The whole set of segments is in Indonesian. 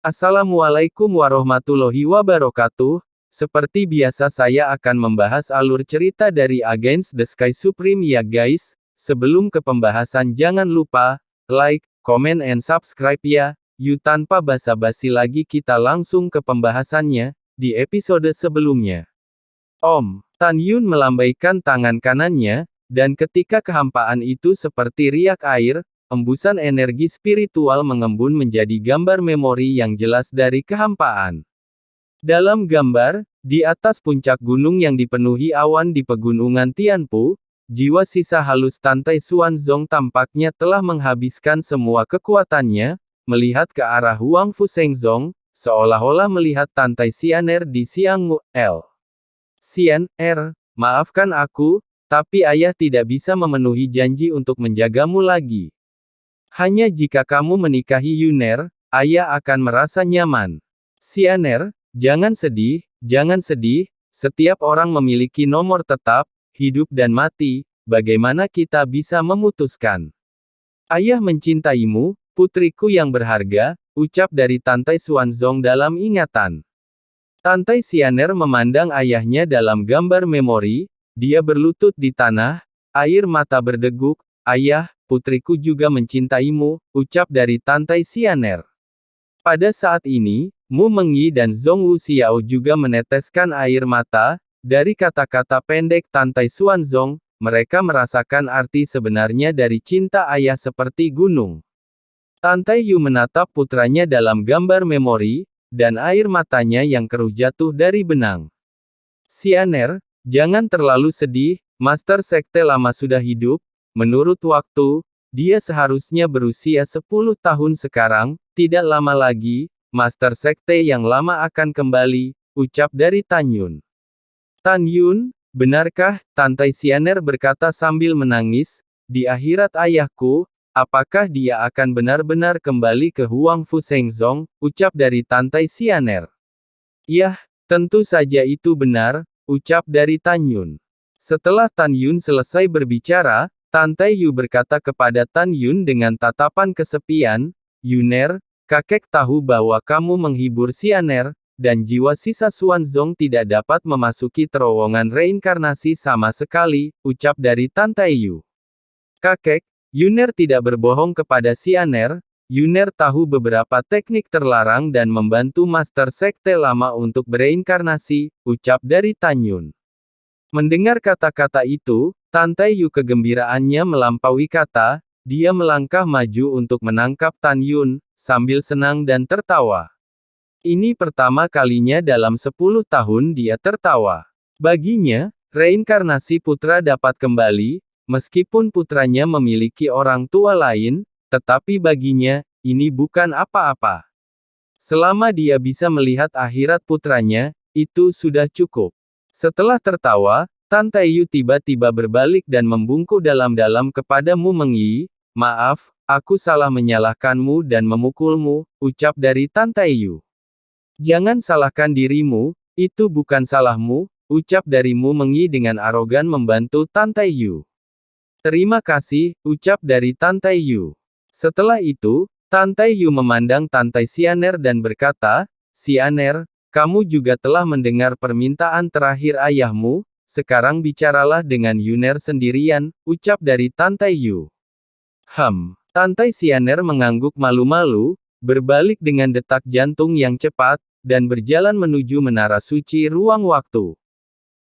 Assalamualaikum warahmatullahi wabarakatuh. Seperti biasa saya akan membahas alur cerita dari Against the Sky Supreme ya guys. Sebelum ke pembahasan jangan lupa, like, comment and subscribe ya. Yuk tanpa basa-basi lagi kita langsung ke pembahasannya, di episode sebelumnya. Om Tan Yun melambaikan tangan kanannya, dan ketika kehampaan itu seperti riak air, embusan energi spiritual mengembun menjadi gambar memori yang jelas dari kehampaan. Dalam gambar, di atas puncak gunung yang dipenuhi awan di pegunungan Tianpu, jiwa sisa halus Tantai Xuanzong tampaknya telah menghabiskan semua kekuatannya, melihat ke arah Huang Fushengzong, seolah-olah melihat Tantai Xianer di Xiangmu. Xianer, maafkan aku, tapi ayah tidak bisa memenuhi janji untuk menjagamu lagi. Hanya jika kamu menikahi Yuner, ayah akan merasa nyaman. Xianer, jangan sedih, setiap orang memiliki nomor tetap, hidup dan mati, bagaimana kita bisa memutuskan? Ayah mencintaimu, putriku yang berharga, ucap dari Tantai Xuanzong dalam ingatan. Tantai Xianer memandang ayahnya dalam gambar memori, dia berlutut di tanah, air mata berdeguk, ayah, putriku juga mencintaimu, ucap dari Tantai Xianer. Pada saat ini, Mu Mengyi dan Zhong Wuxiao juga meneteskan air mata, dari kata-kata pendek Tantai Xuanzong, mereka merasakan arti sebenarnya dari cinta ayah seperti gunung. Tantai Yu menatap putranya dalam gambar memori, dan air matanya yang keruh jatuh dari benang. Xianer, jangan terlalu sedih, Master Sekte lama sudah hidup. Menurut waktu, dia seharusnya berusia 10 tahun sekarang, tidak lama lagi, Master Sekte yang lama akan kembali, ucap dari Tan Yun. Tan Yun, benarkah? Tantai Xianer berkata sambil menangis, di akhirat ayahku, apakah dia akan benar-benar kembali ke Huang Fushengzong, ucap dari Tantai Xianer. Yah, tentu saja itu benar, ucap dari Tan Yun. Setelah Tan Yun selesai berbicara, Tantai Yu berkata kepada Tan Yun dengan tatapan kesepian, Yuner, kakek tahu bahwa kamu menghibur Xianer, dan jiwa sisa Xuanzong tidak dapat memasuki terowongan reinkarnasi sama sekali, ucap dari Tantai Yu. Kakek, Yuner tidak berbohong kepada Xianer, Yuner tahu beberapa teknik terlarang dan membantu Master Sekte lama untuk bereinkarnasi, ucap dari Tan Yun. Mendengar kata-kata itu, Tantai Yu kegembiraannya melampaui kata, dia melangkah maju untuk menangkap Tan Yun, sambil senang dan tertawa. Ini pertama kalinya dalam 10 tahun dia tertawa. Baginya, reinkarnasi putra dapat kembali, meskipun putranya memiliki orang tua lain, tetapi baginya, ini bukan apa-apa. Selama dia bisa melihat akhirat putranya, itu sudah cukup. Setelah tertawa, Tantai Yu tiba-tiba berbalik dan membungkuk dalam-dalam kepada Mu Mengyi, maaf, aku salah menyalahkanmu dan memukulmu, ucap dari Tantai Yu. Jangan salahkan dirimu, itu bukan salahmu, ucap dari Mu Mengyi dengan arogan membantu Tantai Yu. Terima kasih, ucap dari Tantai Yu. Setelah itu, Tantai Yu memandang Tantai Xianer dan berkata, Xianer, kamu juga telah mendengar permintaan terakhir ayahmu, sekarang bicaralah dengan Yuner sendirian, ucap dari Tantai Yu. Tantai Xianer mengangguk malu-malu, berbalik dengan detak jantung yang cepat, dan berjalan menuju menara suci ruang waktu.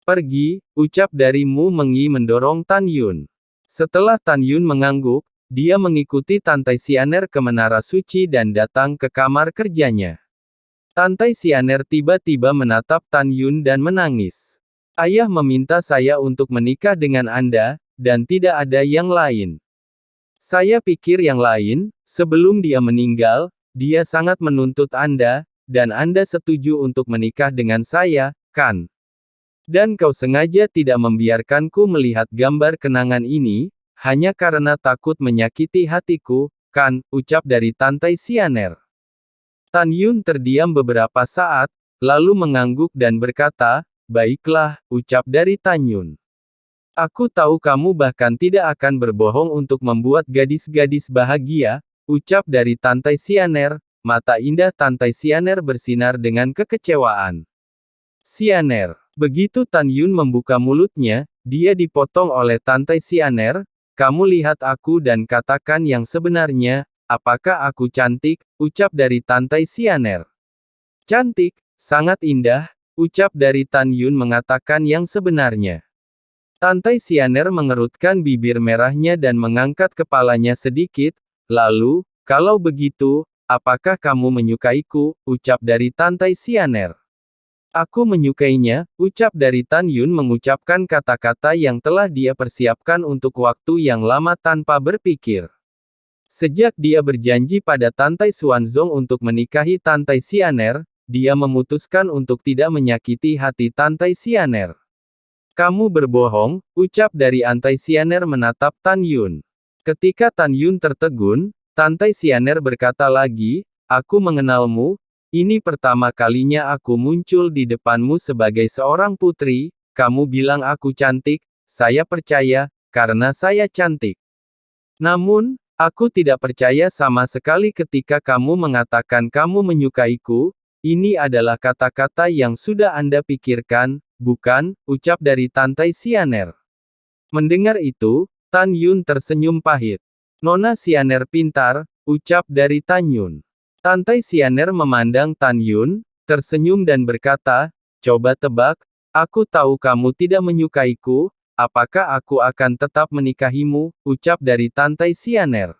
Pergi, ucap dari Mu Mengyi mendorong Tan Yun. Setelah Tan Yun mengangguk, dia mengikuti Tantai Xianer ke menara suci dan datang ke kamar kerjanya. Tantai Xianer tiba-tiba menatap Tan Yun dan menangis. Ayah meminta saya untuk menikah dengan Anda, dan tidak ada yang lain. Saya pikir yang lain, sebelum dia meninggal, dia sangat menuntut Anda, dan Anda setuju untuk menikah dengan saya, kan? Dan kau sengaja tidak membiarkanku melihat gambar kenangan ini, hanya karena takut menyakiti hatiku, kan? Ucap dari Tantai Xianer. Tan Yun terdiam beberapa saat, lalu mengangguk dan berkata, baiklah, ucap dari Tan Yun. Aku tahu kamu bahkan tidak akan berbohong untuk membuat gadis-gadis bahagia, ucap dari Tantai Xianer, mata indah Tantai Xianer bersinar dengan kekecewaan. Xianer. Begitu Tan Yun membuka mulutnya, dia dipotong oleh Tantai Xianer. Kamu lihat aku dan katakan yang sebenarnya, apakah aku cantik? Ucap dari Tantai Xianer. Cantik, sangat indah, ucap dari Tan Yun mengatakan yang sebenarnya. Tantai Xianer mengerutkan bibir merahnya dan mengangkat kepalanya sedikit, lalu, kalau begitu, apakah kamu menyukaiku? Ucap dari Tantai Xianer. Aku menyukainya, ucap dari Tan Yun mengucapkan kata-kata yang telah dia persiapkan untuk waktu yang lama tanpa berpikir. Sejak dia berjanji pada Tantai Xuanzong untuk menikahi Tantai Xianer, dia memutuskan untuk tidak menyakiti hati Tantai Xianer. Kamu berbohong, ucap dari Tantai Xianer menatap Tan Yun. Ketika Tan Yun tertegun, Tantai Xianer berkata lagi, aku mengenalmu, ini pertama kalinya aku muncul di depanmu sebagai seorang putri, kamu bilang aku cantik, saya percaya, karena saya cantik. Namun, aku tidak percaya sama sekali ketika kamu mengatakan kamu menyukaiku, ini adalah kata-kata yang sudah Anda pikirkan, bukan, ucap dari Tantai Xianer. Mendengar itu, Tan Yun tersenyum pahit. Nona Xianer pintar, ucap dari Tan Yun. Tantai Xianer memandang Tan Yun, tersenyum dan berkata, coba tebak, aku tahu kamu tidak menyukaiku, apakah aku akan tetap menikahimu, ucap dari Tantai Xianer.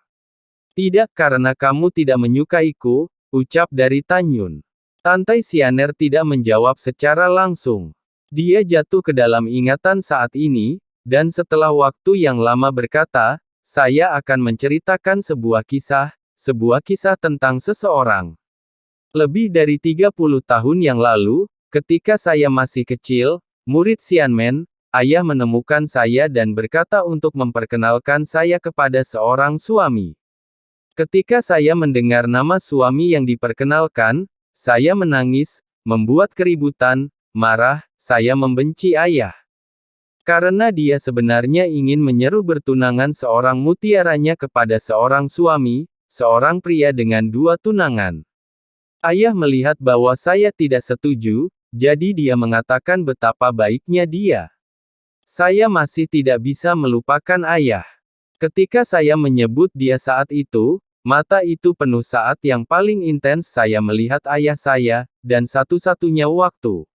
Tidak karena kamu tidak menyukaiku, ucap dari Tan Yun. Tantai Xianer tidak menjawab secara langsung. Dia jatuh ke dalam ingatan saat ini, dan setelah waktu yang lama berkata, saya akan menceritakan sebuah kisah tentang seseorang. Lebih dari 30 tahun yang lalu, ketika saya masih kecil, murid Xianmen, ayah menemukan saya dan berkata untuk memperkenalkan saya kepada seorang suami. Ketika saya mendengar nama suami yang diperkenalkan, saya menangis, membuat keributan, marah, saya membenci ayah. Karena dia sebenarnya ingin menyeru bertunangan seorang mutiaranya kepada seorang suami, seorang pria dengan 2 tunangan. Ayah melihat bahwa saya tidak setuju, jadi dia mengatakan betapa baiknya dia. Saya masih tidak bisa melupakan ayah. Ketika saya menyebut dia saat itu, mata itu penuh saat yang paling intens saya melihat ayah saya, dan satu-satunya waktu.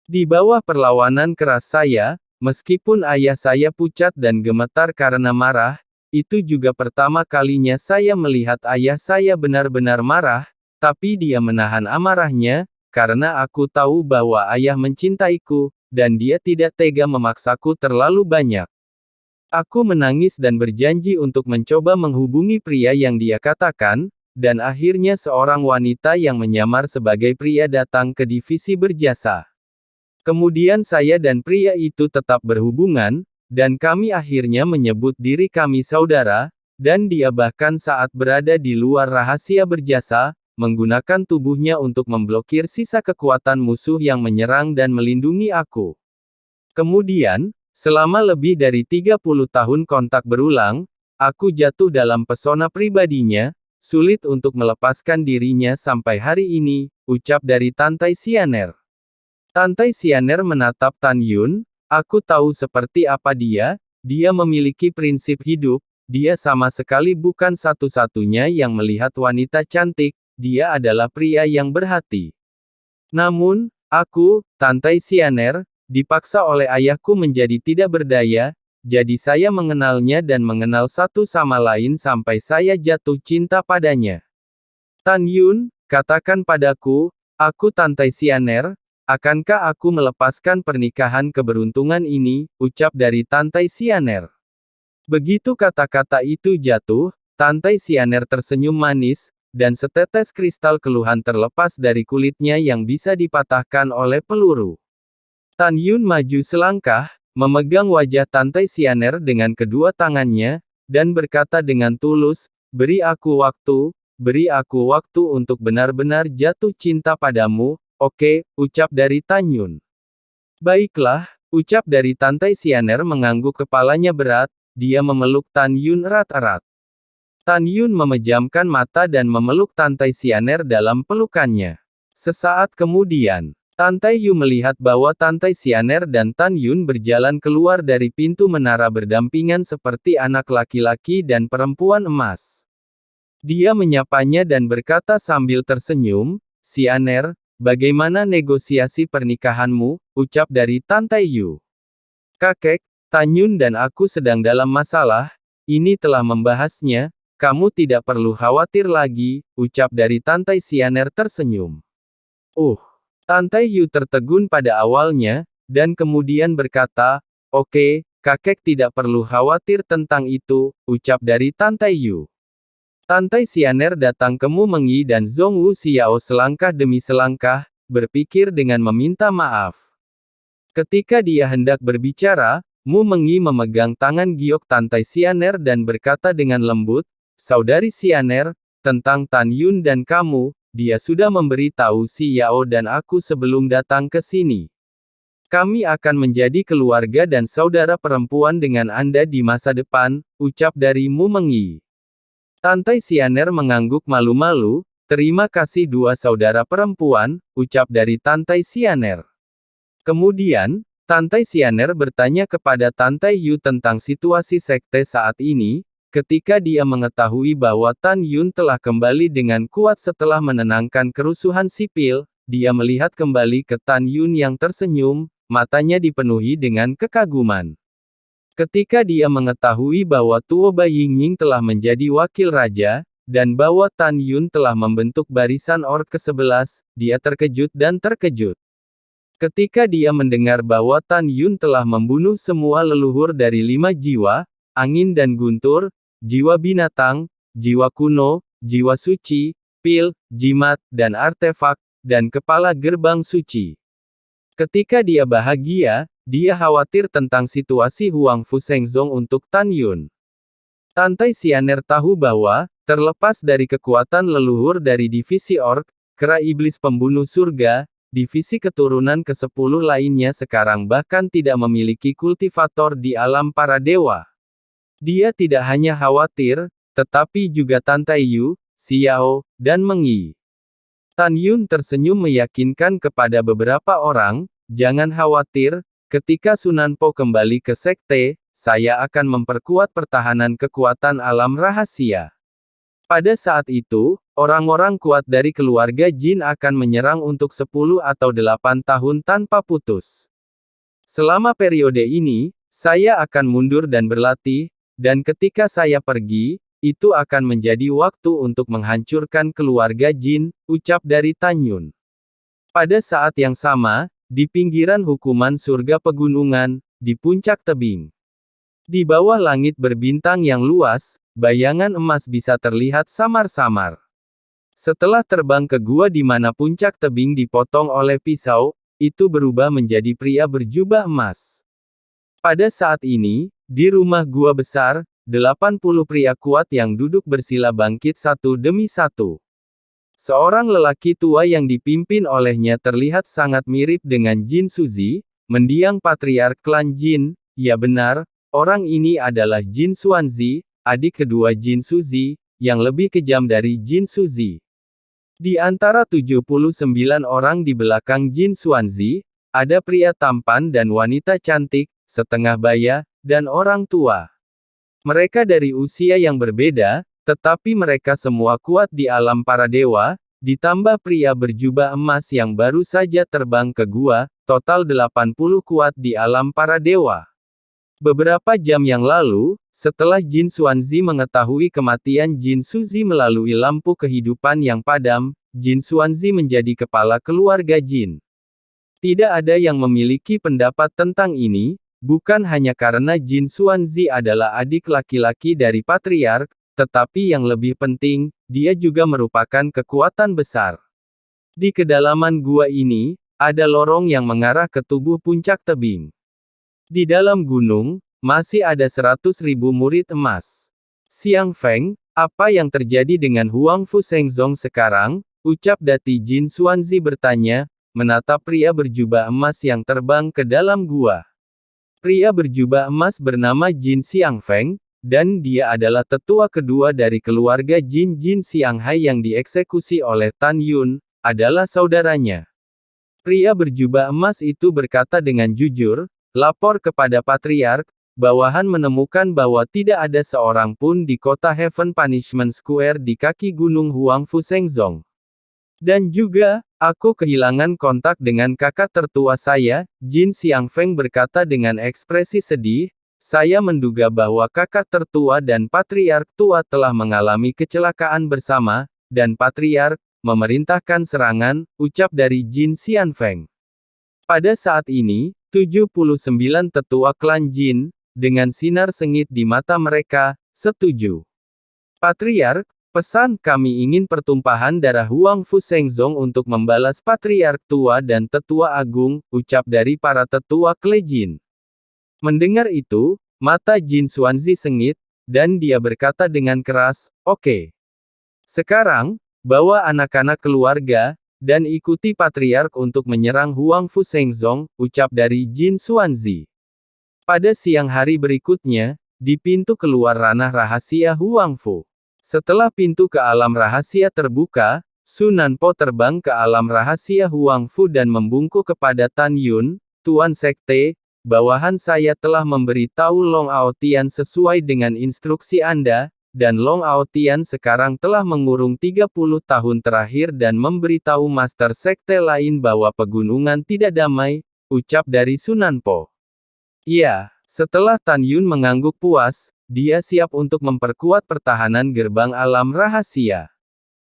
Di bawah perlawanan keras saya, meskipun ayah saya pucat dan gemetar karena marah, itu juga pertama kalinya saya melihat ayah saya benar-benar marah, tapi dia menahan amarahnya, karena aku tahu bahwa ayah mencintaiku, dan dia tidak tega memaksaku terlalu banyak. Aku menangis dan berjanji untuk mencoba menghubungi pria yang dia katakan, dan akhirnya seorang wanita yang menyamar sebagai pria datang ke divisi berjasa. Kemudian saya dan pria itu tetap berhubungan, dan kami akhirnya menyebut diri kami saudara, dan dia bahkan saat berada di luar rahasia berjasa, menggunakan tubuhnya untuk memblokir sisa kekuatan musuh yang menyerang dan melindungi aku. Kemudian, selama lebih dari 30 tahun kontak berulang, aku jatuh dalam pesona pribadinya, sulit untuk melepaskan dirinya sampai hari ini, ucap dari Tantai Xianer. Tantai Xianer menatap Tan Yun, aku tahu seperti apa dia memiliki prinsip hidup, dia sama sekali bukan satu-satunya yang melihat wanita cantik, dia adalah pria yang berhati. Namun, aku, Tantai Xianer, dipaksa oleh ayahku menjadi tidak berdaya, jadi saya mengenalnya dan mengenal satu sama lain sampai saya jatuh cinta padanya. Tan Yun, katakan padaku, aku Tantai Xianer, akankah aku melepaskan pernikahan keberuntungan ini, ucap dari Tantai Xianer. Begitu kata-kata itu jatuh, Tantai Xianer tersenyum manis, dan setetes kristal keluhan terlepas dari kulitnya yang bisa dipatahkan oleh peluru. Tan Yun maju selangkah, memegang wajah Tantai Xianer dengan kedua tangannya, dan berkata dengan tulus, beri aku waktu untuk benar-benar jatuh cinta padamu, oke, ucap dari Tan Yun. Baiklah, ucap dari Tantai Xianer mengangguk kepalanya berat, dia memeluk Tan Yun erat-erat. Tan Yun memejamkan mata dan memeluk Tantai Xianer dalam pelukannya. Sesaat kemudian, Tantai Yu melihat bahwa Tantai Xianer dan Tan Yun berjalan keluar dari pintu menara berdampingan seperti anak laki-laki dan perempuan emas. Dia menyapanya dan berkata sambil tersenyum, "Xianer, bagaimana negosiasi pernikahanmu?" ucap dari Tantai Yu. "Kakek, Tan Yun dan aku sedang dalam masalah, ini telah membahasnya, kamu tidak perlu khawatir lagi," ucap dari Tantai Xianer tersenyum. Tantai Yu tertegun pada awalnya, dan kemudian berkata, "Oke, kakek tidak perlu khawatir tentang itu," ucap dari Tantai Yu. Tantai Xianer datang ke Mu Mengyi dan Zhong Wu Xiao selangkah demi selangkah, berpikir dengan meminta maaf. Ketika dia hendak berbicara, Mu Mengyi memegang tangan giok Tantai Xianer dan berkata dengan lembut, "Saudari Xianer, tentang Tan Yun dan kamu, dia sudah memberitahu Xiao dan aku sebelum datang ke sini. Kami akan menjadi keluarga dan saudara perempuan dengan Anda di masa depan," ucap dari Mu Mengyi. Tantai Xianer mengangguk malu-malu, "Terima kasih dua saudara perempuan," ucap dari Tantai Xianer. Kemudian, Tantai Xianer bertanya kepada Tantai Yu tentang situasi sekte saat ini. Ketika dia mengetahui bahwa Tan Yun telah kembali dengan kuat setelah menenangkan kerusuhan sipil, dia melihat kembali ke Tan Yun yang tersenyum, matanya dipenuhi dengan kekaguman. Ketika dia mengetahui bahwa Tuo Bai Yingning telah menjadi wakil raja, dan bahwa Tan Yun telah membentuk barisan orc ke-11, dia terkejut dan terkejut. Ketika dia mendengar bahwa Tan Yun telah membunuh semua leluhur dari 5 jiwa, angin dan guntur, jiwa binatang, jiwa kuno, jiwa suci, pil, jimat, dan artefak, dan kepala gerbang suci. Ketika dia bahagia, dia khawatir tentang situasi Huang Fu Shengzong untuk Tan Yun. Tantai Xianer tahu bahwa, terlepas dari kekuatan leluhur dari divisi orc, kera iblis pembunuh surga, divisi keturunan ke-10 lainnya sekarang bahkan tidak memiliki kultivator di alam para dewa. Dia tidak hanya khawatir, tetapi juga Tantai Yu, Xiao, dan Mengyi. Tan Yun tersenyum meyakinkan kepada beberapa orang, "Jangan khawatir, ketika Sunan Po kembali ke sekte, saya akan memperkuat pertahanan kekuatan alam rahasia. Pada saat itu, orang-orang kuat dari keluarga Jin akan menyerang untuk 10 atau 8 tahun tanpa putus. Selama periode ini, saya akan mundur dan berlatih, dan ketika saya pergi, itu akan menjadi waktu untuk menghancurkan keluarga Jin," ucap dari Tan Yun. Pada saat yang sama, di pinggiran hukuman surga pegunungan, di puncak tebing. Di bawah langit berbintang yang luas, bayangan emas bisa terlihat samar-samar. Setelah terbang ke gua di mana puncak tebing dipotong oleh pisau, itu berubah menjadi pria berjubah emas. Pada saat ini, di rumah gua besar, 80 pria kuat yang duduk bersila bangkit satu demi satu. Seorang lelaki tua yang dipimpin olehnya terlihat sangat mirip dengan Jin Suzi, mendiang patriark klan Jin. Ya benar, orang ini adalah Jin Xuanzi, adik kedua Jin Suzi, yang lebih kejam dari Jin Suzi. Di antara 79 orang di belakang Jin Xuanzi, ada pria tampan dan wanita cantik, setengah baya, dan orang tua. Mereka dari usia yang berbeda, tetapi mereka semua kuat di alam para dewa, ditambah pria berjubah emas yang baru saja terbang ke gua, total 80 kuat di alam para dewa. Beberapa jam yang lalu, setelah Jin Xuanzi mengetahui kematian Jin Suzi melalui lampu kehidupan yang padam, Jin Xuanzi menjadi kepala keluarga Jin. Tidak ada yang memiliki pendapat tentang ini, bukan hanya karena Jin Xuanzi adalah adik laki-laki dari patriark, tetapi yang lebih penting, dia juga merupakan kekuatan besar. Di kedalaman gua ini, ada lorong yang mengarah ke tubuh puncak tebing. Di dalam gunung, masih ada 100.000 murid emas. "Xiang Feng, apa yang terjadi dengan Huang Fu Shengzong sekarang?" ucap Dati Jin Xuanzi bertanya, menatap pria berjubah emas yang terbang ke dalam gua. Pria berjubah emas bernama Jin Xiang Feng, dan dia adalah tetua kedua dari keluarga Jin Jin Xianghai yang dieksekusi oleh Tan Yun, adalah saudaranya. Pria berjubah emas itu berkata dengan jujur, lapor kepada Patriark, bawahan menemukan bahwa tidak ada seorang pun di kota Heaven Punishment Square di kaki gunung Huangfu Shengzong. Dan juga, aku kehilangan kontak dengan kakak tertua saya, Jin Xiangfeng berkata dengan ekspresi sedih, saya menduga bahwa kakak tertua dan patriark tua telah mengalami kecelakaan bersama, dan patriark, memerintahkan serangan, ucap dari Jin Xianfeng. Pada saat ini, 79 tetua klan Jin, dengan sinar sengit di mata mereka, setuju. Patriark, pesan kami ingin pertumpahan darah Huangfu Shengzong untuk membalas patriark tua dan tetua agung, ucap dari para tetua klan Jin. Mendengar itu, mata Jin Xuanzi sengit, dan dia berkata dengan keras, oke. Sekarang, bawa anak-anak keluarga, dan ikuti patriark untuk menyerang Huangfu Shengzong, ucap dari Jin Xuanzi. Pada siang hari berikutnya, di pintu keluar ranah rahasia Huangfu. Setelah pintu ke alam rahasia terbuka, Su Nanpo terbang ke alam rahasia Huangfu dan membungkuk kepada Tan Yun, Tuan Sekte, bawahan saya telah memberitahu Long Aotian sesuai dengan instruksi Anda, dan Long Aotian sekarang telah mengurung 30 tahun terakhir dan memberitahu Master Sekte lain bahwa pegunungan tidak damai, ucap dari Su Nanpo. Iya, setelah Tan Yun mengangguk puas, dia siap untuk memperkuat pertahanan gerbang alam rahasia.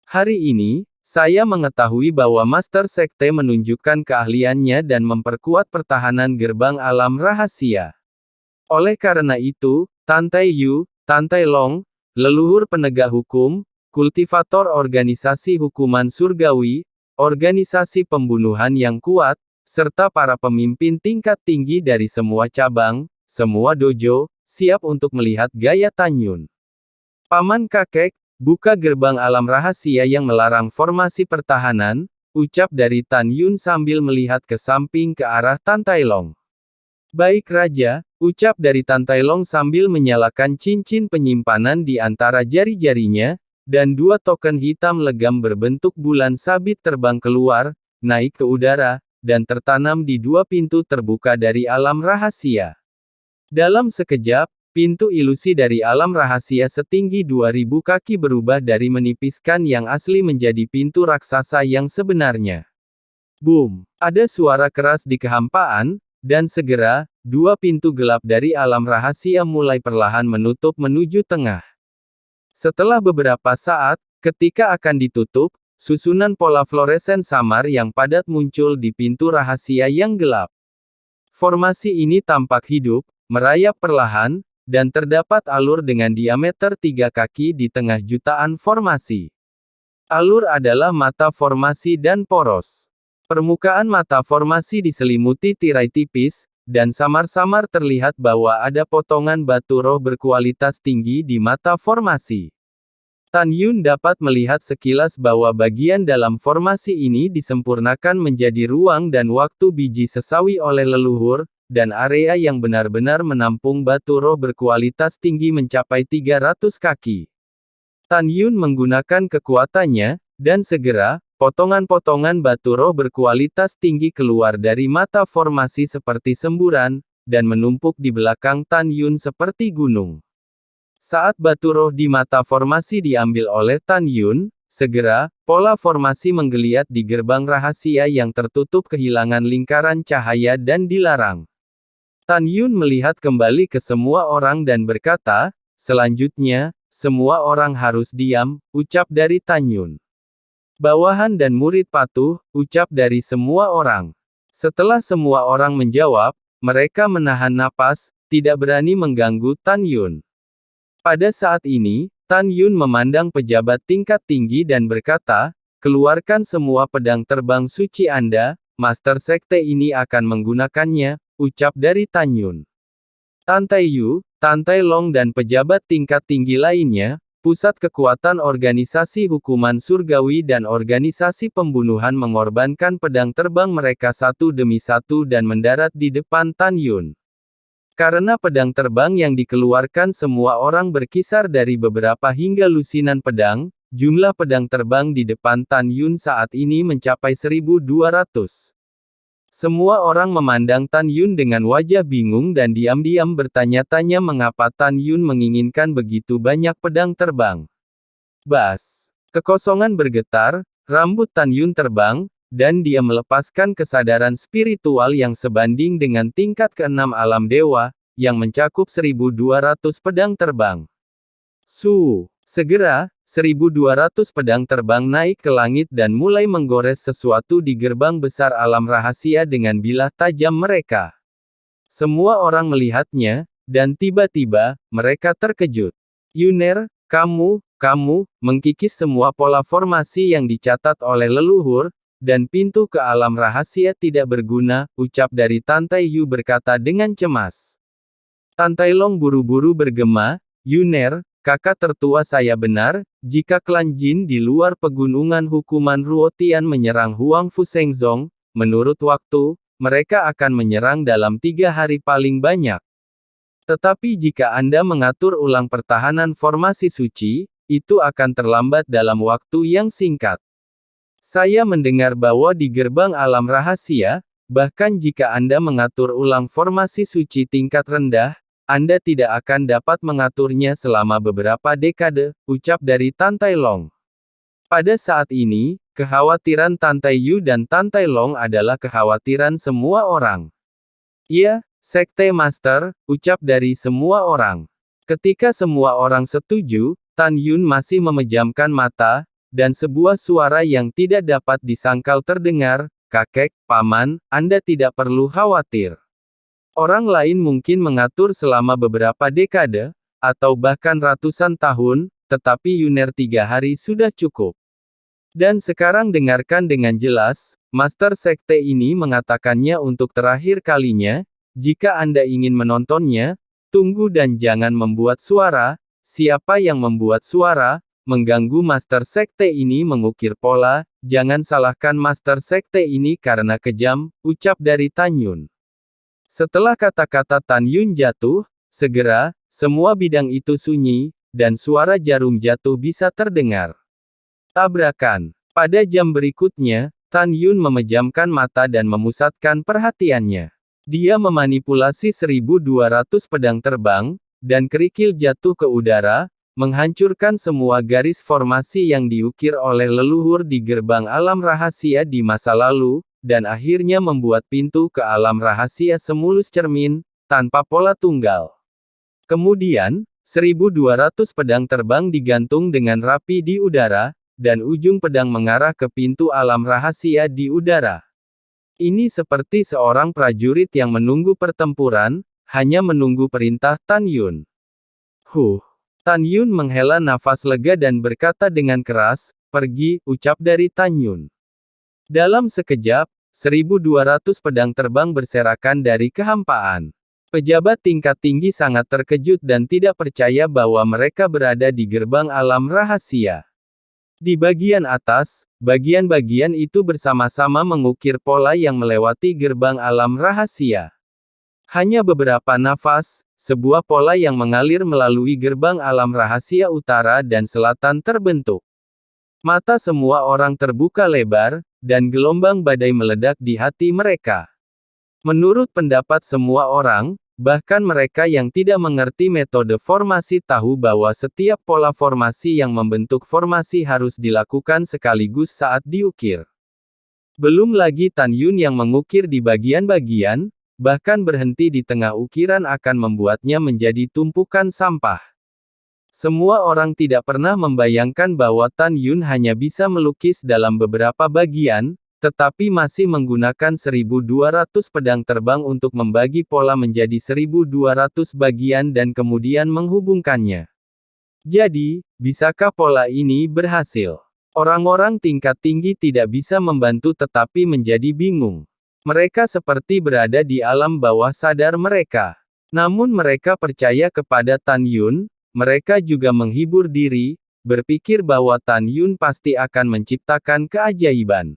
Hari ini, saya mengetahui bahwa Master Sekte menunjukkan keahliannya dan memperkuat pertahanan gerbang alam rahasia. Oleh karena itu, Tan Tai Yu, Tan Tai Long, leluhur penegak hukum, kultivator organisasi hukuman surgawi, organisasi pembunuhan yang kuat, serta para pemimpin tingkat tinggi dari semua cabang, semua dojo, siap untuk melihat gaya Tan Yun. Paman kakek, buka gerbang alam rahasia yang melarang formasi pertahanan, ucap dari Tan Yun sambil melihat ke samping ke arah Tan Tai Long. Baik Raja, ucap dari Tan Tai Long sambil menyalakan cincin penyimpanan di antara jari-jarinya, dan dua token hitam legam berbentuk bulan sabit terbang keluar, naik ke udara, dan tertanam di dua pintu terbuka dari alam rahasia. Dalam sekejap, pintu ilusi dari alam rahasia setinggi 2000 kaki berubah dari menipiskan yang asli menjadi pintu raksasa yang sebenarnya. Boom! Ada suara keras di kehampaan, dan segera, dua pintu gelap dari alam rahasia mulai perlahan menutup menuju tengah. Setelah beberapa saat, ketika akan ditutup, susunan pola fluoresen samar yang padat muncul di pintu rahasia yang gelap. Formasi ini tampak hidup, merayap perlahan, dan terdapat alur dengan diameter 3 kaki di tengah jutaan formasi. Alur adalah mata formasi dan poros. Permukaan mata formasi diselimuti tirai tipis, dan samar-samar terlihat bahwa ada potongan batu roh berkualitas tinggi di mata formasi. Tan Yun dapat melihat sekilas bahwa bagian dalam formasi ini disempurnakan menjadi ruang dan waktu biji sesawi oleh leluhur, dan area yang benar-benar menampung batu roh berkualitas tinggi mencapai 300 kaki. Tan Yun menggunakan kekuatannya, dan segera, potongan-potongan batu roh berkualitas tinggi keluar dari mata formasi seperti semburan, dan menumpuk di belakang Tan Yun seperti gunung. Saat batu roh di mata formasi diambil oleh Tan Yun, segera, pola formasi menggeliat di gerbang rahasia yang tertutup kehilangan lingkaran cahaya dan dilarang. Tan Yun melihat kembali ke semua orang dan berkata, selanjutnya, semua orang harus diam, ucap dari Tan Yun. Bawahan dan murid patuh, ucap dari semua orang. Setelah semua orang menjawab, mereka menahan napas, tidak berani mengganggu Tan Yun. Pada saat ini, Tan Yun memandang pejabat tingkat tinggi dan berkata, keluarkan semua pedang terbang suci Anda, Master Sekte ini akan menggunakannya, ucap dari Tan Yun. Tan Tai Yu, Tan Tai Long dan pejabat tingkat tinggi lainnya, pusat kekuatan organisasi hukuman surgawi dan organisasi pembunuhan mengorbankan pedang terbang mereka satu demi satu dan mendarat di depan Tan Yun. Karena pedang terbang yang dikeluarkan semua orang berkisar dari beberapa hingga lusinan pedang, jumlah pedang terbang di depan Tan Yun saat ini mencapai 1.200. Semua orang memandang Tan Yun dengan wajah bingung dan diam-diam bertanya-tanya mengapa Tan Yun menginginkan begitu banyak pedang terbang. Bas. Kekosongan bergetar, rambut Tan Yun terbang, dan dia melepaskan kesadaran spiritual yang sebanding dengan tingkat ke-6 alam dewa, yang mencakup 1.200 pedang terbang. Segera, 1.200 pedang terbang naik ke langit dan mulai menggores sesuatu di gerbang besar alam rahasia dengan bilah tajam mereka. Semua orang melihatnya, dan tiba-tiba, mereka terkejut. Yuner, kamu mengkikis semua pola formasi yang dicatat oleh leluhur, dan pintu ke alam rahasia tidak berguna, ucap dari Tan Tai Yu berkata dengan cemas. Tan Tai Long buru-buru bergema, Yuner, kakak tertua saya benar, jika klan Jin di luar pegunungan hukuman Ruotian menyerang Huang Fusengzong, menurut waktu, mereka akan menyerang dalam 3 hari paling banyak. Tetapi jika Anda mengatur ulang pertahanan formasi suci, itu akan terlambat dalam waktu yang singkat. Saya mendengar bahwa di gerbang alam rahasia, bahkan jika Anda mengatur ulang formasi suci tingkat rendah, Anda tidak akan dapat mengaturnya selama beberapa dekade, ucap dari Tan Tai Long. Pada saat ini, kekhawatiran Tan Tai Yu dan Tan Tai Long adalah kekhawatiran semua orang. Iya, Sekte Master, ucap dari semua orang. Ketika semua orang setuju, Tan Yun masih memejamkan mata, dan sebuah suara yang tidak dapat disangkal terdengar, kakek, paman, Anda tidak perlu khawatir. Orang lain mungkin mengatur selama beberapa dekade, atau bahkan ratusan tahun, tetapi Yuner 3 hari sudah cukup. Dan sekarang dengarkan dengan jelas, Master Sekte ini mengatakannya untuk terakhir kalinya, jika Anda ingin menontonnya, tunggu dan jangan membuat suara. Siapa yang membuat suara, mengganggu Master Sekte ini mengukir pola, jangan salahkan Master Sekte ini karena kejam, ucap dari Tan Yun. Setelah kata-kata Tan Yun jatuh, segera, semua bidang itu sunyi, dan suara jarum jatuh bisa terdengar. Tabrakan. Pada jam berikutnya, Tan Yun memejamkan mata dan memusatkan perhatiannya. Dia memanipulasi 1.200 pedang terbang, dan kerikil jatuh ke udara, menghancurkan semua garis formasi yang diukir oleh leluhur di gerbang alam rahasia di masa lalu, dan akhirnya membuat pintu ke alam rahasia semulus cermin, tanpa pola tunggal. Kemudian, 1.200 pedang terbang digantung dengan rapi di udara, dan ujung pedang mengarah ke pintu alam rahasia di udara. Ini seperti seorang prajurit yang menunggu pertempuran, hanya menunggu perintah Tan Yun. Tan Yun menghela nafas lega dan berkata dengan keras, pergi, ucap dari Tan Yun. Dalam sekejap, 1.200 pedang terbang berserakan dari kehampaan. Pejabat tingkat tinggi sangat terkejut dan tidak percaya bahwa mereka berada di gerbang alam rahasia. Di bagian atas, bagian-bagian itu bersama-sama mengukir pola yang melewati gerbang alam rahasia. Hanya beberapa nafas, sebuah pola yang mengalir melalui gerbang alam rahasia utara dan selatan terbentuk. Mata semua orang terbuka lebar, dan gelombang badai meledak di hati mereka. Menurut pendapat semua orang, bahkan mereka yang tidak mengerti metode formasi tahu bahwa setiap pola formasi yang membentuk formasi harus dilakukan sekaligus saat diukir. Belum lagi Tan Yun yang mengukir di bagian-bagian, bahkan berhenti di tengah ukiran akan membuatnya menjadi tumpukan sampah. Semua orang tidak pernah membayangkan bahwa Tan Yun hanya bisa melukis dalam beberapa bagian, tetapi masih menggunakan 1.200 pedang terbang untuk membagi pola menjadi 1.200 bagian dan kemudian menghubungkannya. Jadi, bisakah pola ini berhasil? Orang-orang tingkat tinggi tidak bisa membantu tetapi menjadi bingung. Mereka seperti berada di alam bawah sadar mereka. Namun mereka percaya kepada Tan Yun, mereka juga menghibur diri, berpikir bahwa Tan Yun pasti akan menciptakan keajaiban.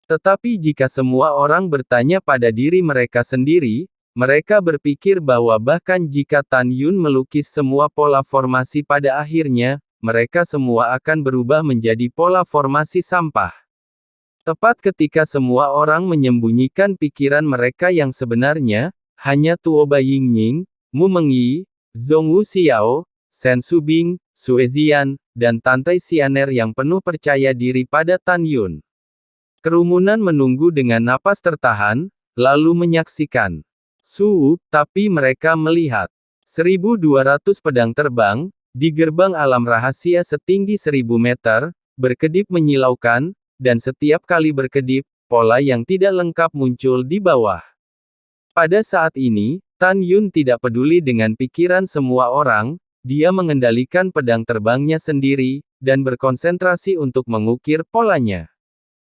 Tetapi jika semua orang bertanya pada diri mereka sendiri, mereka berpikir bahwa bahkan jika Tan Yun melukis semua pola formasi pada akhirnya, mereka semua akan berubah menjadi pola formasi sampah. Tepat ketika semua orang menyembunyikan pikiran mereka yang sebenarnya, hanya Tuoba Yingying, Mu Mengyi, Zhong Wuxiao, Shen Subing, Sue Zian, dan Tantai Xianer yang penuh percaya diri pada Tan Yun. Kerumunan menunggu dengan napas tertahan, lalu menyaksikan. Tapi mereka melihat 1.200 pedang terbang, di gerbang alam rahasia setinggi 1.000 meter, berkedip menyilaukan, dan setiap kali berkedip, pola yang tidak lengkap muncul di bawah. Pada saat ini, Tan Yun tidak peduli dengan pikiran semua orang, dia mengendalikan pedang terbangnya sendiri, dan berkonsentrasi untuk mengukir polanya.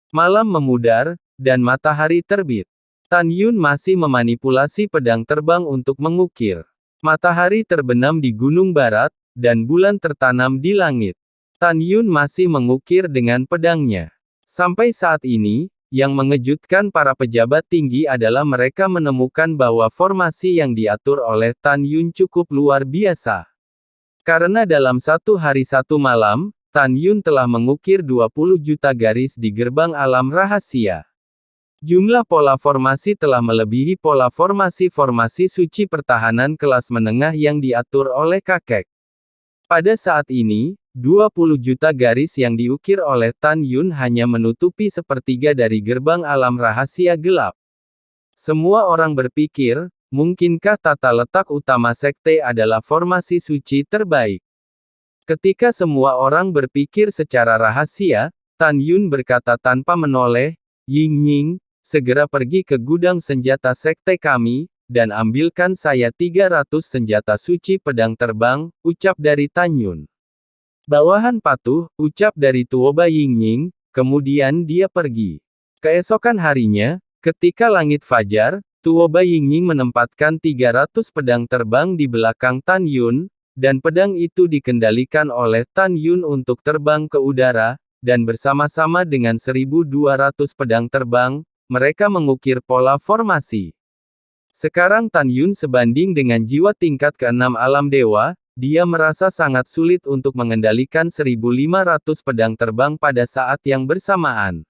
Malam memudar, dan matahari terbit. Tan Yun masih memanipulasi pedang terbang untuk mengukir. Matahari terbenam di gunung barat, dan bulan tertanam di langit. Tan Yun masih mengukir dengan pedangnya. Sampai saat ini, yang mengejutkan para pejabat tinggi adalah mereka menemukan bahwa formasi yang diatur oleh Tan Yun cukup luar biasa. Karena dalam satu hari satu malam, Tan Yun telah mengukir 20 juta garis di gerbang alam rahasia. Jumlah pola formasi telah melebihi pola formasi-formasi suci pertahanan kelas menengah yang diatur oleh kakek. Pada saat ini, 20 juta garis yang diukir oleh Tan Yun hanya menutupi sepertiga dari gerbang alam rahasia gelap. Semua orang berpikir, mungkinkah tata letak utama sekte adalah formasi suci terbaik? Ketika semua orang berpikir secara rahasia, Tan Yun berkata tanpa menoleh, "Yingying, segera pergi ke gudang senjata sekte kami, dan ambilkan saya 300 senjata suci pedang terbang," ucap dari Tan Yun. "Bawahan patuh," ucap dari Tuoba Yingying, kemudian dia pergi. Keesokan harinya, ketika langit fajar, Tuoba Yingying menempatkan 300 pedang terbang di belakang Tan Yun, dan pedang itu dikendalikan oleh Tan Yun untuk terbang ke udara, dan bersama-sama dengan 1.200 pedang terbang, mereka mengukir pola formasi. Sekarang Tan Yun sebanding dengan jiwa tingkat ke-6 alam dewa, dia merasa sangat sulit untuk mengendalikan 1.500 pedang terbang pada saat yang bersamaan.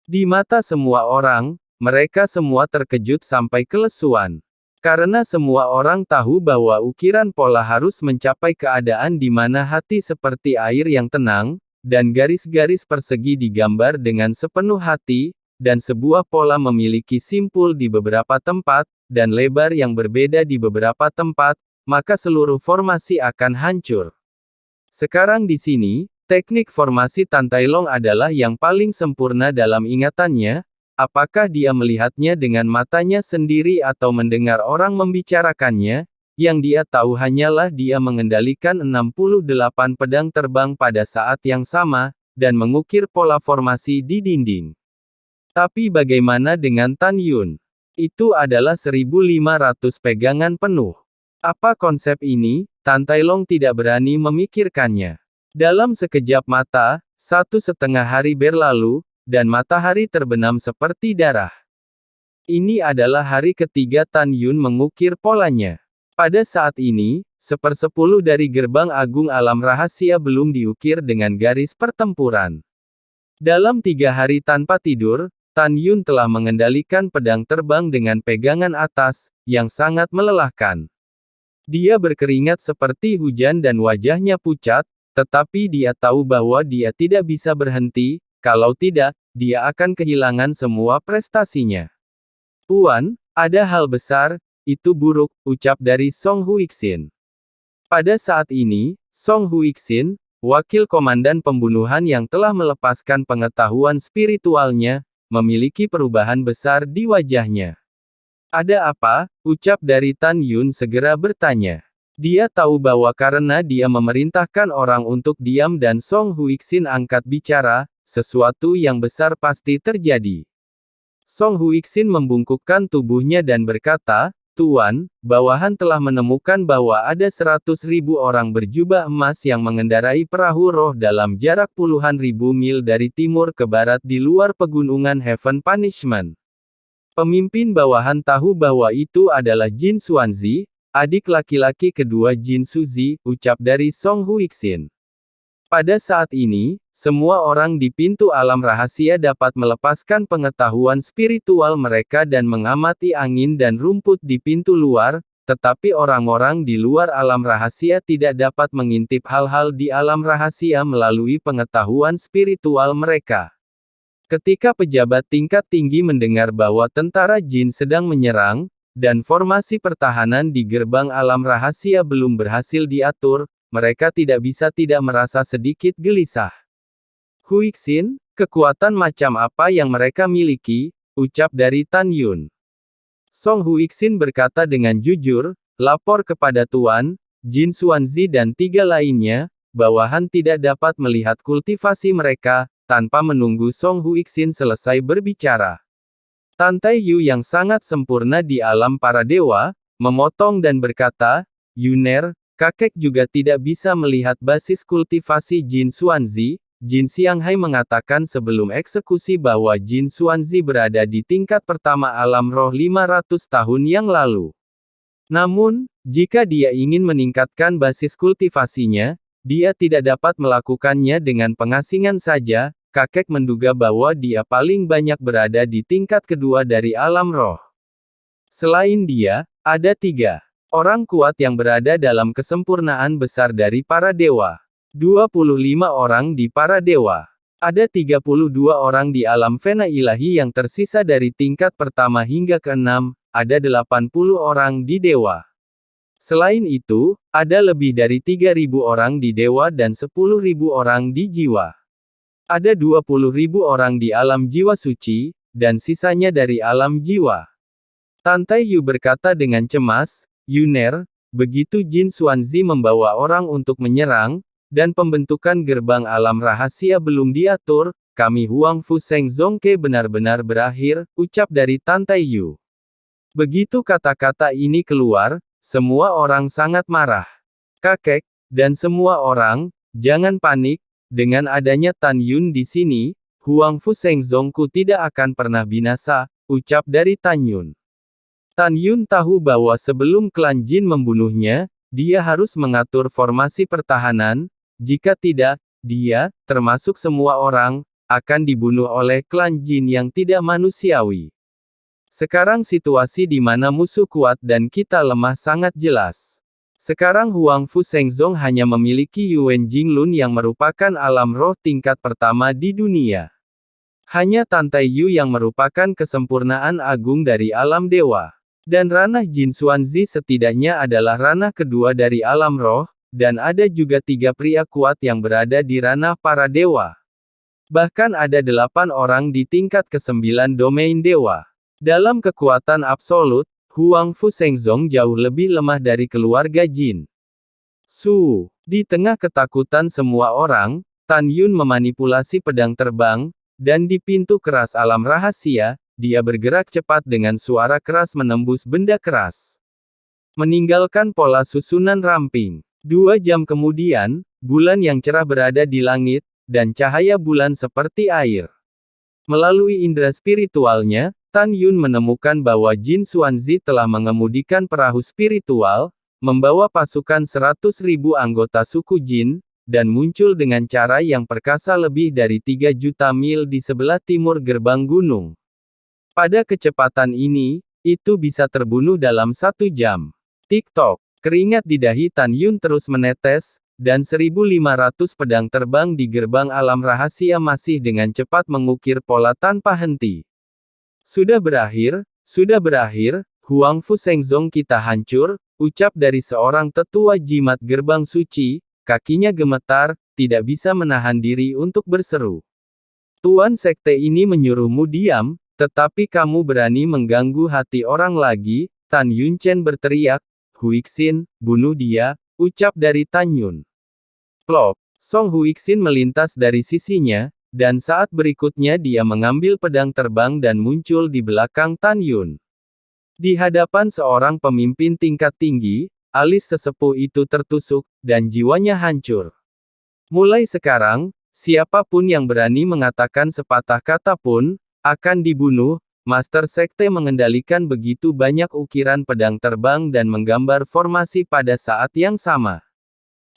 Di mata semua orang, mereka semua terkejut sampai kelesuan. Karena semua orang tahu bahwa ukiran pola harus mencapai keadaan di mana hati seperti air yang tenang, dan garis-garis persegi digambar dengan sepenuh hati, dan sebuah pola memiliki simpul di beberapa tempat, dan lebar yang berbeda di beberapa tempat, maka seluruh formasi akan hancur. Sekarang di sini, teknik formasi Tan Tai Long adalah yang paling sempurna dalam ingatannya. Apakah dia melihatnya dengan matanya sendiri atau mendengar orang membicarakannya? Yang dia tahu hanyalah dia mengendalikan 68 pedang terbang pada saat yang sama, dan mengukir pola formasi di dinding. Tapi bagaimana dengan Tan Yun? Itu adalah 1.500 pegangan penuh. Apa konsep ini? Tan Tai Long tidak berani memikirkannya. Dalam sekejap mata, 1,5 hari berlalu, dan matahari terbenam seperti darah. Ini adalah hari ketiga Tan Yun mengukir polanya. Pada saat ini, 1/10 dari gerbang agung alam rahasia belum diukir dengan garis pertempuran. Dalam 3 hari tanpa tidur, Tan Yun telah mengendalikan pedang terbang dengan pegangan atas, yang sangat melelahkan. Dia berkeringat seperti hujan dan wajahnya pucat, tetapi dia tahu bahwa dia tidak bisa berhenti, kalau tidak, dia akan kehilangan semua prestasinya. "Tuan, ada hal besar, itu buruk," ucap dari Song Huixin. Pada saat ini, Song Huixin, wakil komandan pembunuhan yang telah melepaskan pengetahuan spiritualnya, memiliki perubahan besar di wajahnya. "Ada apa?" ucap dari Tan Yun segera bertanya. Dia tahu bahwa karena dia memerintahkan orang untuk diam dan Song Huixin angkat bicara, sesuatu yang besar pasti terjadi. Song Huixin membungkukkan tubuhnya dan berkata, "Tuan, bawahan telah menemukan bahwa ada 100.000 orang berjubah emas yang mengendarai perahu roh dalam jarak puluhan ribu mil dari timur ke barat di luar pegunungan Heaven Punishment. Pemimpin bawahan tahu bahwa itu adalah Jin Xuanzi, adik laki-laki kedua Jin Suzi, ucap dari Song Huixin. Pada saat ini, semua orang di pintu alam rahasia dapat melepaskan pengetahuan spiritual mereka dan mengamati angin dan rumput di pintu luar, tetapi orang-orang di luar alam rahasia tidak dapat mengintip hal-hal di alam rahasia melalui pengetahuan spiritual mereka. Ketika pejabat tingkat tinggi mendengar bahwa tentara Jin sedang menyerang, dan formasi pertahanan di gerbang alam rahasia belum berhasil diatur, mereka tidak bisa tidak merasa sedikit gelisah. Huixin, kekuatan macam apa yang mereka miliki, ucap dari Tan Yun. Song Huixin berkata dengan jujur, lapor kepada Tuan, Jin Xuanzi dan 3 lainnya, bawahan tidak dapat melihat kultivasi mereka, tanpa menunggu Song Huixin selesai berbicara. Tan Taiyu yang sangat sempurna di alam para dewa, memotong dan berkata, Yuner, kakek juga tidak bisa melihat basis kultivasi Jin Xuanzi. Jin Xianghai mengatakan sebelum eksekusi bahwa Jin Xuanzi berada di tingkat pertama alam roh 500 tahun yang lalu. Namun, jika dia ingin meningkatkan basis kultivasinya, dia tidak dapat melakukannya dengan pengasingan saja. Kakek menduga bahwa dia paling banyak berada di tingkat kedua dari alam roh. Selain dia, ada 3 orang kuat yang berada dalam kesempurnaan besar dari para dewa. 25 orang di para dewa. Ada 32 orang di alam fena ilahi yang tersisa dari tingkat pertama hingga ke-6, ada 80 orang di dewa. Selain itu, ada lebih dari 3.000 orang di dewa dan 10.000 orang di jiwa. Ada 20.000 orang di alam jiwa suci, dan sisanya dari alam jiwa. Tan Taiyu berkata dengan cemas, Yuner, begitu Jin Xuanzi membawa orang untuk menyerang, dan pembentukan gerbang alam rahasia belum diatur, kami Huang Fu Seng Zongke benar-benar berakhir, ucap dari Tan Taiyu. Begitu kata-kata ini keluar, semua orang sangat marah. Kakek, dan semua orang, jangan panik. Dengan adanya Tan Yun di sini, Huang Fu Seng Zongku tidak akan pernah binasa, ucap dari Tan Yun. Tan Yun tahu bahwa sebelum klan Jin membunuhnya, dia harus mengatur formasi pertahanan, jika tidak, dia, termasuk semua orang, akan dibunuh oleh klan Jin yang tidak manusiawi. Sekarang situasi di mana musuh kuat dan kita lemah sangat jelas. Sekarang Huang Fu Sengzong hanya memiliki Yuan Jinglun yang merupakan alam roh tingkat pertama di dunia. Hanya Tan Taiyu yang merupakan kesempurnaan agung dari alam dewa. Dan ranah Jin Xuanzi setidaknya adalah ranah kedua dari alam roh, dan ada juga 3 pria kuat yang berada di ranah para dewa. Bahkan ada 8 orang di tingkat ke-9 domain dewa. Dalam kekuatan absolut, Huang Fu Sengzong jauh lebih lemah dari keluarga Jin. Di tengah ketakutan semua orang, Tan Yun memanipulasi pedang terbang, dan di pintu keras alam rahasia, dia bergerak cepat dengan suara keras menembus benda keras. Meninggalkan pola susunan ramping. 2 jam kemudian, bulan yang cerah berada di langit, dan cahaya bulan seperti air. Melalui indera spiritualnya, Tan Yun menemukan bahwa Jin Xuanzi telah mengemudikan perahu spiritual, membawa pasukan 100.000 anggota suku Jin, dan muncul dengan cara yang perkasa lebih dari 3 juta mil di sebelah timur gerbang gunung. Pada kecepatan ini, itu bisa terbunuh dalam 1 jam. Tik-tok, keringat di dahi Tan Yun terus menetes, dan 1.500 pedang terbang di gerbang alam rahasia masih dengan cepat mengukir pola tanpa henti. Sudah berakhir, Huang Fu Sengzong kita hancur, ucap dari seorang tetua jimat gerbang suci, kakinya gemetar, tidak bisa menahan diri untuk berseru. Tuan sekte ini menyuruhmu diam, tetapi kamu berani mengganggu hati orang lagi, Tan Yun Chen berteriak, Huixin, bunuh dia, ucap dari Tan Yun. Plop, Song Huixin melintas dari sisinya, dan saat berikutnya dia mengambil pedang terbang dan muncul di belakang Tan Yun. Di hadapan seorang pemimpin tingkat tinggi, alis sesepuh itu tertusuk, dan jiwanya hancur. Mulai sekarang, siapapun yang berani mengatakan sepatah kata pun, akan dibunuh, Master Sekte mengendalikan begitu banyak ukiran pedang terbang dan menggambar formasi pada saat yang sama.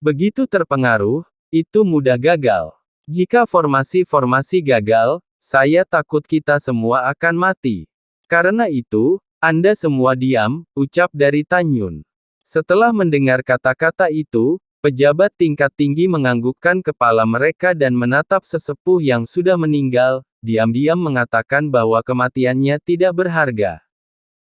Begitu terpengaruh, itu mudah gagal. Jika formasi-formasi gagal, saya takut kita semua akan mati. Karena itu, Anda semua diam, ucap dari Tan Yun. Setelah mendengar kata-kata itu, pejabat tingkat tinggi menganggukkan kepala mereka dan menatap sesepuh yang sudah meninggal, diam-diam mengatakan bahwa kematiannya tidak berharga.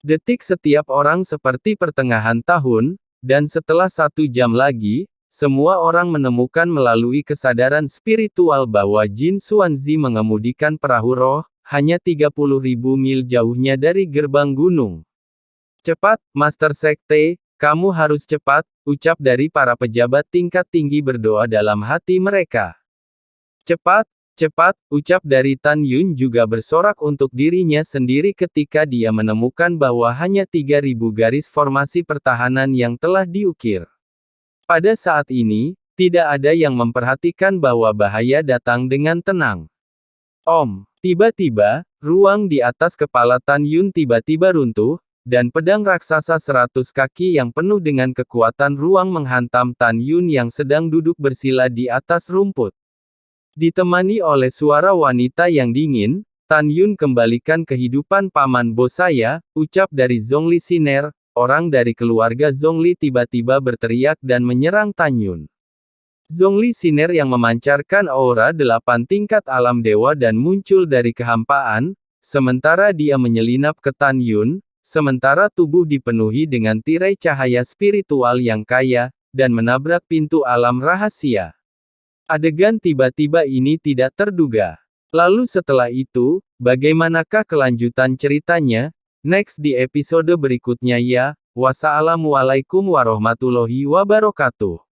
Detik setiap orang seperti pertengahan tahun, dan setelah 1 jam lagi, semua orang menemukan melalui kesadaran spiritual bahwa Jin Xuanzi mengemudikan perahu roh, hanya 30.000 mil jauhnya dari gerbang gunung. Cepat, Master Sekte, kamu harus cepat, ucap dari para pejabat tingkat tinggi berdoa dalam hati mereka. Cepat, cepat, ucap dari Tan Yun juga bersorak untuk dirinya sendiri ketika dia menemukan bahwa hanya 3.000 garis formasi pertahanan yang telah diukir. Pada saat ini, tidak ada yang memperhatikan bahwa bahaya datang dengan tenang. Tiba-tiba, ruang di atas kepala Tan Yun tiba-tiba runtuh, dan pedang raksasa 100 kaki yang penuh dengan kekuatan ruang menghantam Tan Yun yang sedang duduk bersila di atas rumput. Ditemani oleh suara wanita yang dingin, Tan Yun kembalikan kehidupan paman bos saya, ucap dari Zhongli Siner, orang dari keluarga Zhongli tiba-tiba berteriak dan menyerang Tan Yun. Zhongli Siner yang memancarkan aura 8 tingkat alam dewa dan muncul dari kehampaan, sementara dia menyelinap ke Tan Yun, sementara tubuh dipenuhi dengan tirai cahaya spiritual yang kaya, dan menabrak pintu alam rahasia. Adegan tiba-tiba ini tidak terduga. Lalu setelah itu, bagaimanakah kelanjutan ceritanya? Next di episode berikutnya ya. Wassalamualaikum warahmatullahi wabarakatuh.